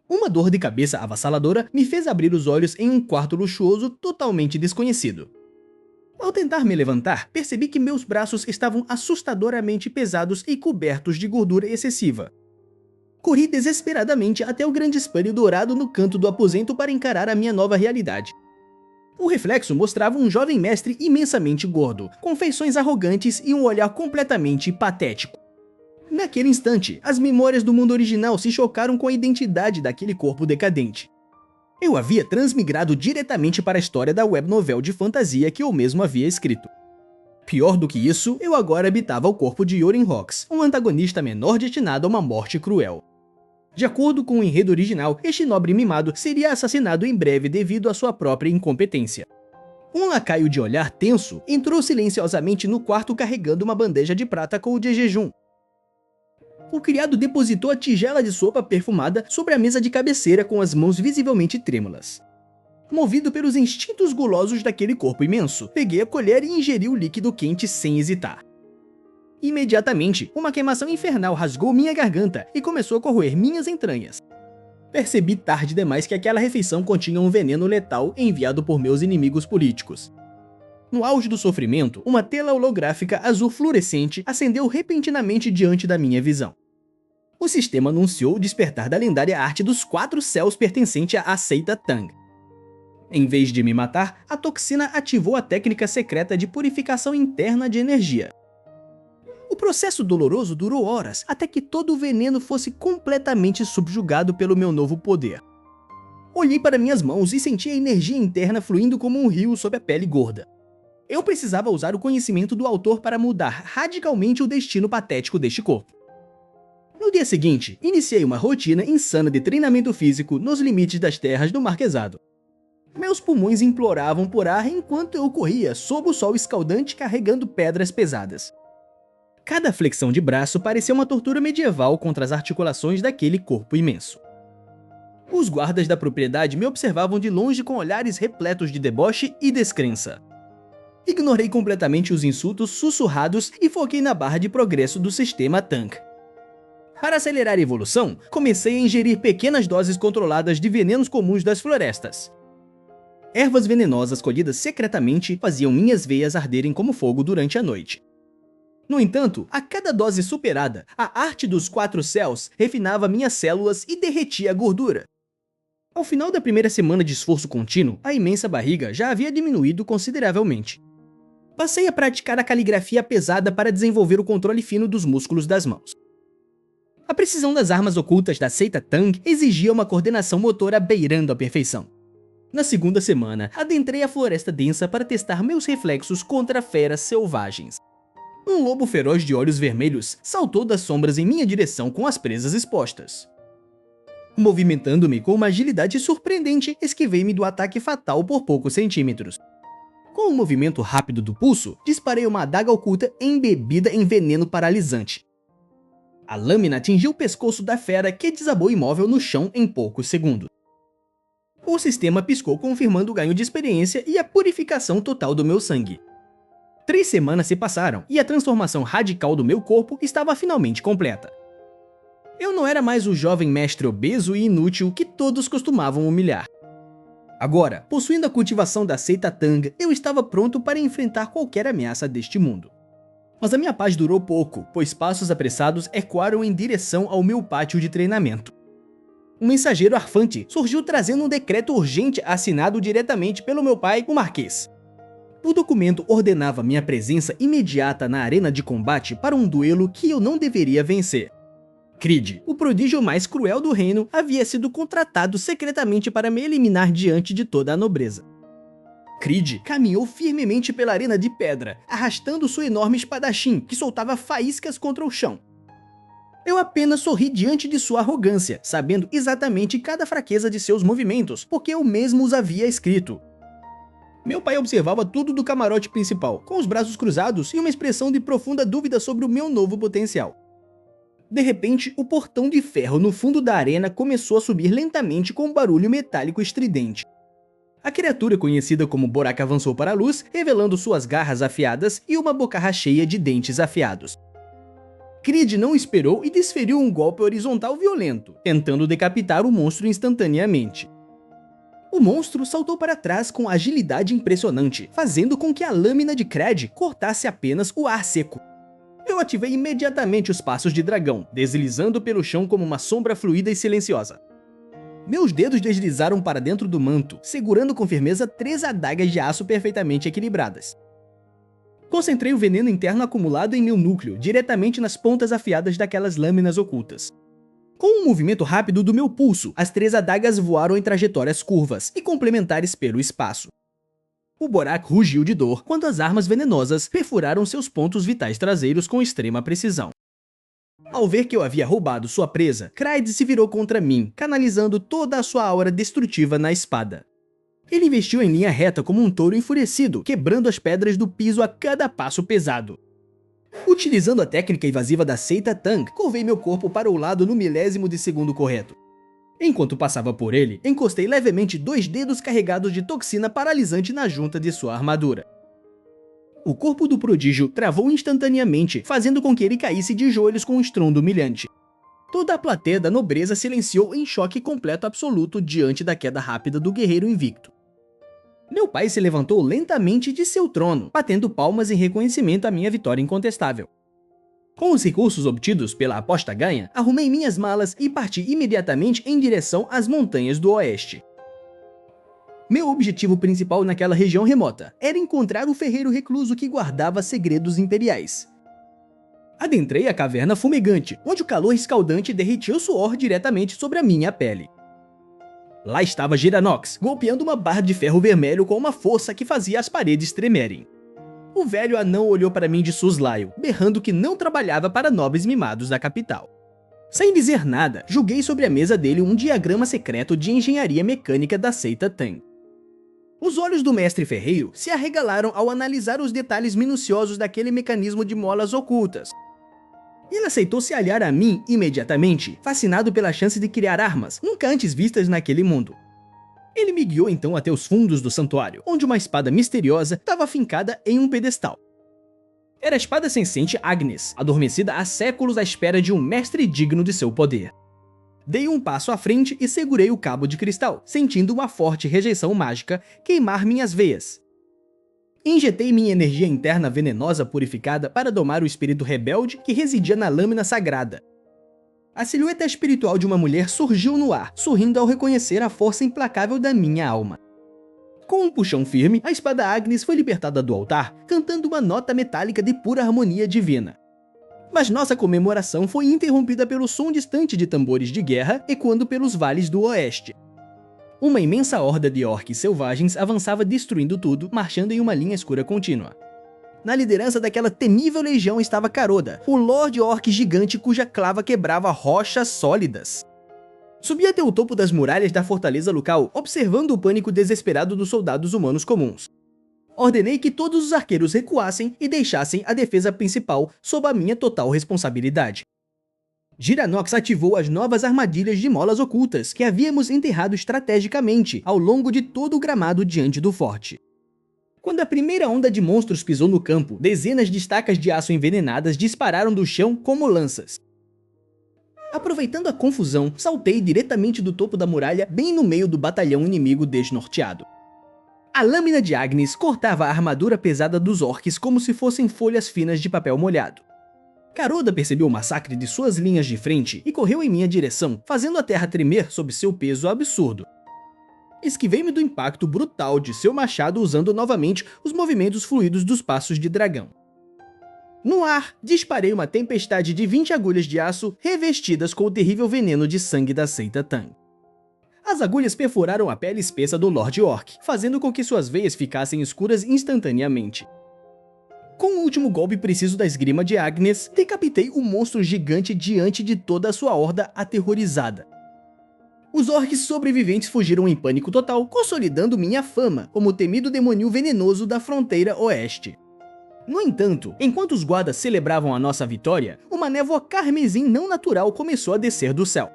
Uma dor de cabeça avassaladora me fez abrir os olhos em um quarto luxuoso totalmente desconhecido. Ao tentar me levantar, percebi que meus braços estavam assustadoramente pesados e cobertos de gordura excessiva. Corri desesperadamente até o grande espelho dourado no canto do aposento para encarar a minha nova realidade. O reflexo mostrava um jovem mestre imensamente gordo, com feições arrogantes e um olhar completamente patético. Naquele instante, as memórias do mundo original se chocaram com a identidade daquele corpo decadente. Eu havia transmigrado diretamente para a história da web novel de fantasia que eu mesmo havia escrito. Pior do que isso, eu agora habitava o corpo de Yoren Hawks, um antagonista menor destinado a uma morte cruel. De acordo com o enredo original, este nobre mimado seria assassinado em breve devido à sua própria incompetência. Um lacaio de olhar tenso entrou silenciosamente no quarto carregando uma bandeja de prata com o de jejum. O criado depositou a tigela de sopa perfumada sobre a mesa de cabeceira com as mãos visivelmente trêmulas. Movido pelos instintos gulosos daquele corpo imenso, peguei a colher e ingeri o líquido quente sem hesitar. Imediatamente, uma queimação infernal rasgou minha garganta e começou a corroer minhas entranhas. Percebi tarde demais que aquela refeição continha um veneno letal enviado por meus inimigos políticos. No auge do sofrimento, uma tela holográfica azul fluorescente acendeu repentinamente diante da minha visão. O sistema anunciou o despertar da lendária arte dos 4 céus pertencente à seita Tang. Em vez de me matar, a toxina ativou a técnica secreta de purificação interna de energia. O processo doloroso durou horas, até que todo o veneno fosse completamente subjugado pelo meu novo poder. Olhei para minhas mãos e senti a energia interna fluindo como um rio sob a pele gorda. Eu precisava usar o conhecimento do autor para mudar radicalmente o destino patético deste corpo. No dia seguinte, iniciei uma rotina insana de treinamento físico nos limites das terras do Marquesado. Meus pulmões imploravam por ar enquanto eu corria sob o sol escaldante carregando pedras pesadas. Cada flexão de braço parecia uma tortura medieval contra as articulações daquele corpo imenso. Os guardas da propriedade me observavam de longe com olhares repletos de deboche e descrença. Ignorei completamente os insultos sussurrados e foquei na barra de progresso do sistema Tank. Para acelerar a evolução, comecei a ingerir pequenas doses controladas de venenos comuns das florestas. Ervas venenosas colhidas secretamente faziam minhas veias arderem como fogo durante a noite. No entanto, a cada dose superada, a arte dos 4 céus refinava minhas células e derretia a gordura. Ao final da primeira semana de esforço contínuo, a imensa barriga já havia diminuído consideravelmente. Passei a praticar a caligrafia pesada para desenvolver o controle fino dos músculos das mãos. A precisão das armas ocultas da seita Tang exigia uma coordenação motora beirando a perfeição. Na segunda semana, adentrei a floresta densa para testar meus reflexos contra feras selvagens. Um lobo feroz de olhos vermelhos saltou das sombras em minha direção com as presas expostas. Movimentando-me com uma agilidade surpreendente, esquivei-me do ataque fatal por poucos centímetros. Com um movimento rápido do pulso, disparei uma adaga oculta embebida em veneno paralisante. A lâmina atingiu o pescoço da fera que desabou imóvel no chão em poucos segundos. O sistema piscou confirmando o ganho de experiência e a purificação total do meu sangue. 3 semanas se passaram e a transformação radical do meu corpo estava finalmente completa. Eu não era mais o jovem mestre obeso e inútil que todos costumavam humilhar. Agora, possuindo a cultivação da seita Tang, eu estava pronto para enfrentar qualquer ameaça deste mundo. Mas a minha paz durou pouco, pois passos apressados ecoaram em direção ao meu pátio de treinamento. Um mensageiro arfante surgiu trazendo um decreto urgente assinado diretamente pelo meu pai, o Marquês. O documento ordenava minha presença imediata na arena de combate para um duelo que eu não deveria vencer. Creed, o prodígio mais cruel do reino, havia sido contratado secretamente para me eliminar diante de toda a nobreza. Creed caminhou firmemente pela arena de pedra, arrastando sua enorme espadachim que soltava faíscas contra o chão. Eu apenas sorri diante de sua arrogância, sabendo exatamente cada fraqueza de seus movimentos, porque eu mesmo os havia escrito. Meu pai observava tudo do camarote principal, com os braços cruzados e uma expressão de profunda dúvida sobre o meu novo potencial. De repente, o portão de ferro no fundo da arena começou a subir lentamente com um barulho metálico estridente. A criatura conhecida como Borak avançou para a luz, revelando suas garras afiadas e uma bocarra cheia de dentes afiados. Creed não esperou e desferiu um golpe horizontal violento, tentando decapitar o monstro instantaneamente. O monstro saltou para trás com agilidade impressionante, fazendo com que a lâmina de Creed cortasse apenas o ar seco. Eu ativei imediatamente os passos de dragão, deslizando pelo chão como uma sombra fluida e silenciosa. Meus dedos deslizaram para dentro do manto, segurando com firmeza 3 adagas de aço perfeitamente equilibradas. Concentrei o veneno interno acumulado em meu núcleo, diretamente nas pontas afiadas daquelas lâminas ocultas. Com um movimento rápido do meu pulso, as 3 adagas voaram em trajetórias curvas e complementares pelo espaço. O Borak rugiu de dor quando as armas venenosas perfuraram seus pontos vitais traseiros com extrema precisão. Ao ver que eu havia roubado sua presa, Kraid se virou contra mim, canalizando toda a sua aura destrutiva na espada. Ele investiu em linha reta como um touro enfurecido, quebrando as pedras do piso a cada passo pesado. Utilizando a técnica invasiva da seita Tang, curvei meu corpo para o lado no milésimo de segundo correto. Enquanto passava por ele, encostei levemente 2 dedos carregados de toxina paralisante na junta de sua armadura. O corpo do prodígio travou instantaneamente, fazendo com que ele caísse de joelhos com um estrondo humilhante. Toda a plateia da nobreza silenciou em choque completo absoluto diante da queda rápida do guerreiro invicto. Meu pai se levantou lentamente de seu trono, batendo palmas em reconhecimento à minha vitória incontestável. Com os recursos obtidos pela aposta ganha, arrumei minhas malas e parti imediatamente em direção às montanhas do oeste. Meu objetivo principal naquela região remota era encontrar o ferreiro recluso que guardava segredos imperiais. Adentrei a caverna fumegante, onde o calor escaldante derretia o suor diretamente sobre a minha pele. Lá estava Giranox, golpeando uma barra de ferro vermelho com uma força que fazia as paredes tremerem. O velho anão olhou para mim de soslaio, berrando que não trabalhava para nobres mimados da capital. Sem dizer nada, joguei sobre a mesa dele um diagrama secreto de engenharia mecânica da seita Tang. Os olhos do mestre ferreiro se arregalaram ao analisar os detalhes minuciosos daquele mecanismo de molas ocultas. Ele aceitou se aliar a mim imediatamente, fascinado pela chance de criar armas nunca antes vistas naquele mundo. Ele me guiou então até os fundos do santuário, onde uma espada misteriosa estava fincada em um pedestal. Era a espada senciente Agnes, adormecida há séculos à espera de um mestre digno de seu poder. Dei um passo à frente e segurei o cabo de cristal, sentindo uma forte rejeição mágica queimar minhas veias. Injetei minha energia interna venenosa purificada para domar o espírito rebelde que residia na lâmina sagrada. A silhueta espiritual de uma mulher surgiu no ar, sorrindo ao reconhecer a força implacável da minha alma. Com um puxão firme, a espada Agnes foi libertada do altar, cantando uma nota metálica de pura harmonia divina. Mas nossa comemoração foi interrompida pelo som distante de tambores de guerra ecoando pelos vales do oeste. Uma imensa horda de orques selvagens avançava destruindo tudo, marchando em uma linha escura contínua. Na liderança daquela temível legião estava Caroda, o Lorde Orc gigante cuja clava quebrava rochas sólidas. Subi até o topo das muralhas da fortaleza local, observando o pânico desesperado dos soldados humanos comuns. Ordenei que todos os arqueiros recuassem e deixassem a defesa principal sob a minha total responsabilidade. Giranox ativou as novas armadilhas de molas ocultas que havíamos enterrado estrategicamente ao longo de todo o gramado diante do forte. Quando a primeira onda de monstros pisou no campo, dezenas de estacas de aço envenenadas dispararam do chão como lanças. Aproveitando a confusão, saltei diretamente do topo da muralha bem no meio do batalhão inimigo desnorteado. A lâmina de Agnes cortava a armadura pesada dos orques como se fossem folhas finas de papel molhado. Caroda percebeu o massacre de suas linhas de frente e correu em minha direção, fazendo a terra tremer sob seu peso absurdo. Esquivei-me do impacto brutal de seu machado usando novamente os movimentos fluidos dos passos de dragão. No ar, disparei uma tempestade de 20 agulhas de aço revestidas com o terrível veneno de sangue da seita Tang. As agulhas perfuraram a pele espessa do Lorde Orc, fazendo com que suas veias ficassem escuras instantaneamente. Com o último golpe preciso da esgrima de Agnes, decapitei o monstro gigante diante de toda a sua horda aterrorizada. Os orcs sobreviventes fugiram em pânico total, consolidando minha fama como o temido demônio venenoso da fronteira oeste. No entanto, enquanto os guardas celebravam a nossa vitória, uma névoa carmesim não natural começou a descer do céu.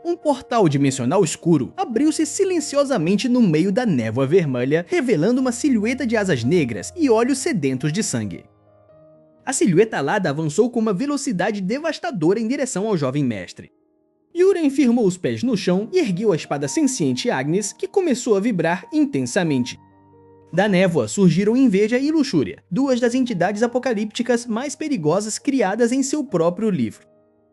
Um portal dimensional escuro abriu-se silenciosamente no meio da névoa vermelha, revelando uma silhueta de asas negras e olhos sedentos de sangue. A silhueta alada avançou com uma velocidade devastadora em direção ao jovem mestre. Yuren firmou os pés no chão e ergueu a espada senciente Agnes, que começou a vibrar intensamente. Da névoa surgiram Inveja e Luxúria, duas das entidades apocalípticas mais perigosas criadas em seu próprio livro.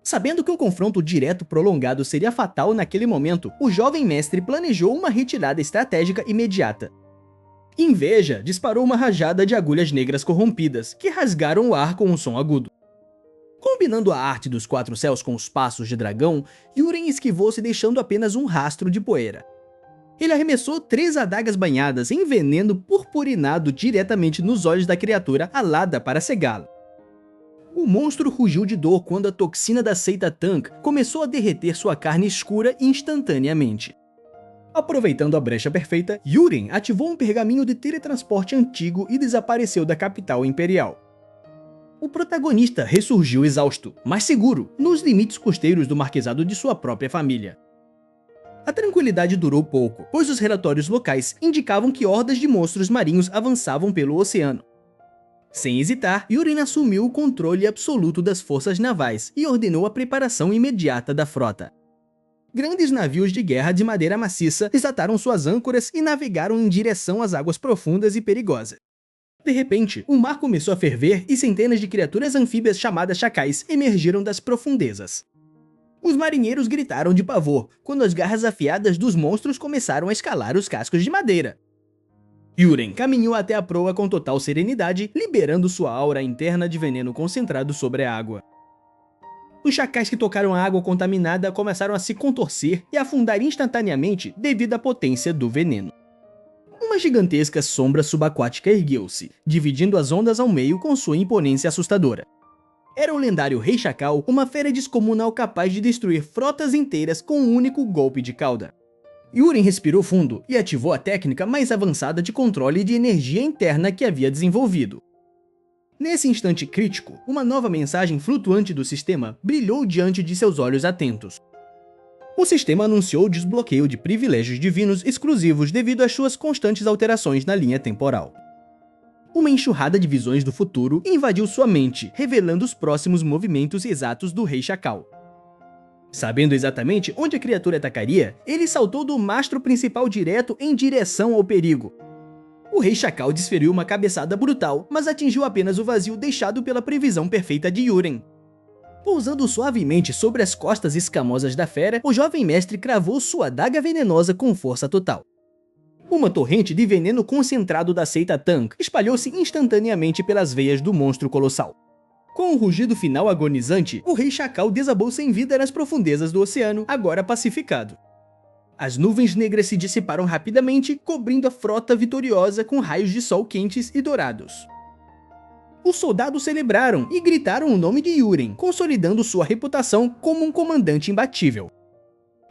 Sabendo que um confronto direto prolongado seria fatal naquele momento, o jovem mestre planejou uma retirada estratégica imediata. Inveja disparou uma rajada de agulhas negras corrompidas, que rasgaram o ar com um som agudo. Combinando a arte dos quatro céus com os passos de dragão, Yuren esquivou-se deixando apenas um rastro de poeira. Ele arremessou 3 adagas banhadas em veneno purpurinado diretamente nos olhos da criatura alada para cegá-la. O monstro rugiu de dor quando a toxina da seita Tank começou a derreter sua carne escura instantaneamente. Aproveitando a brecha perfeita, Yuren ativou um pergaminho de teletransporte antigo e desapareceu da capital imperial. O protagonista ressurgiu exausto, mas seguro, nos limites costeiros do marquesado de sua própria família. A tranquilidade durou pouco, pois os relatórios locais indicavam que hordas de monstros marinhos avançavam pelo oceano. Sem hesitar, Yuren assumiu o controle absoluto das forças navais e ordenou a preparação imediata da frota. Grandes navios de guerra de madeira maciça desataram suas âncoras e navegaram em direção às águas profundas e perigosas. De repente, o mar começou a ferver e centenas de criaturas anfíbias chamadas chacais emergiram das profundezas. Os marinheiros gritaram de pavor quando as garras afiadas dos monstros começaram a escalar os cascos de madeira. Yuren caminhou até a proa com total serenidade, liberando sua aura interna de veneno concentrado sobre a água. Os chacais que tocaram a água contaminada começaram a se contorcer e afundar instantaneamente devido à potência do veneno. Uma gigantesca sombra subaquática ergueu-se, dividindo as ondas ao meio com sua imponência assustadora. Era o lendário Rei Chacal, uma fera descomunal capaz de destruir frotas inteiras com um único golpe de cauda. Yuren respirou fundo e ativou a técnica mais avançada de controle de energia interna que havia desenvolvido. Nesse instante crítico, uma nova mensagem flutuante do sistema brilhou diante de seus olhos atentos. O sistema anunciou o desbloqueio de privilégios divinos exclusivos devido às suas constantes alterações na linha temporal. Uma enxurrada de visões do futuro invadiu sua mente, revelando os próximos movimentos exatos do Rei Chacal. Sabendo exatamente onde a criatura atacaria, ele saltou do mastro principal direto em direção ao perigo. O Rei Chacal desferiu uma cabeçada brutal, mas atingiu apenas o vazio deixado pela previsão perfeita de Yuren. Pousando suavemente sobre as costas escamosas da fera, o jovem mestre cravou sua adaga venenosa com força total. Uma torrente de veneno concentrado da seita Tank espalhou-se instantaneamente pelas veias do monstro colossal. Com um rugido final agonizante, o Rei Chacal desabou sem vida nas profundezas do oceano, agora pacificado. As nuvens negras se dissiparam rapidamente, cobrindo a frota vitoriosa com raios de sol quentes e dourados. Os soldados celebraram e gritaram o nome de Yuren, consolidando sua reputação como um comandante imbatível.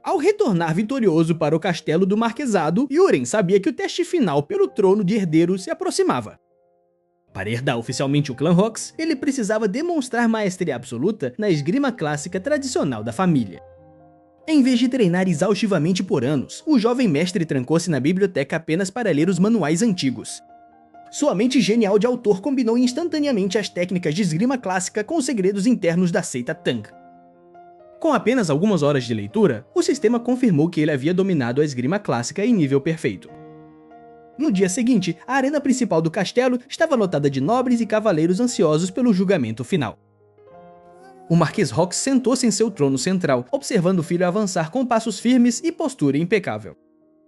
Ao retornar vitorioso para o castelo do marquesado, Yuren sabia que o teste final pelo trono de herdeiro se aproximava. Para herdar oficialmente o clã Rox, ele precisava demonstrar maestria absoluta na esgrima clássica tradicional da família. Em vez de treinar exaustivamente por anos, o jovem mestre trancou-se na biblioteca apenas para ler os manuais antigos. Sua mente genial de autor combinou instantaneamente as técnicas de esgrima clássica com os segredos internos da seita Tank. Com apenas algumas horas de leitura, o sistema confirmou que ele havia dominado a esgrima clássica em nível perfeito. No dia seguinte, a arena principal do castelo estava lotada de nobres e cavaleiros ansiosos pelo julgamento final. O Marquês Rox sentou-se em seu trono central, observando o filho avançar com passos firmes e postura impecável.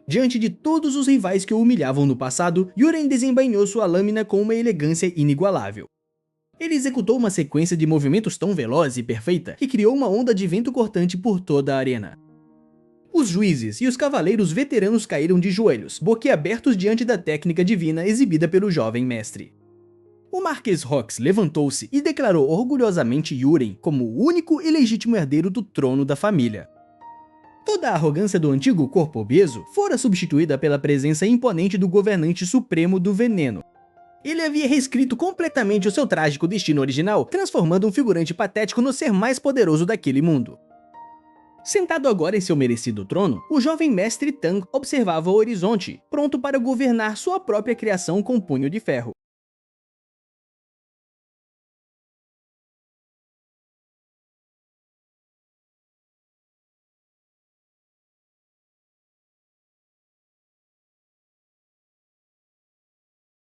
Diante de todos os rivais que o humilhavam no passado, Yuren desembainhou sua lâmina com uma elegância inigualável. Ele executou uma sequência de movimentos tão veloz e perfeita que criou uma onda de vento cortante por toda a arena. Os juízes e os cavaleiros veteranos caíram de joelhos, boquiabertos diante da técnica divina exibida pelo jovem mestre. O Marquês Rox levantou-se e declarou orgulhosamente Yuren como o único e legítimo herdeiro do trono da família. Toda a arrogância do antigo corpo obeso fora substituída pela presença imponente do governante supremo do veneno. Ele havia reescrito completamente o seu trágico destino original, transformando um figurante patético no ser mais poderoso daquele mundo. Sentado agora em seu merecido trono, o jovem mestre Tang observava o horizonte, pronto para governar sua própria criação com punho de ferro.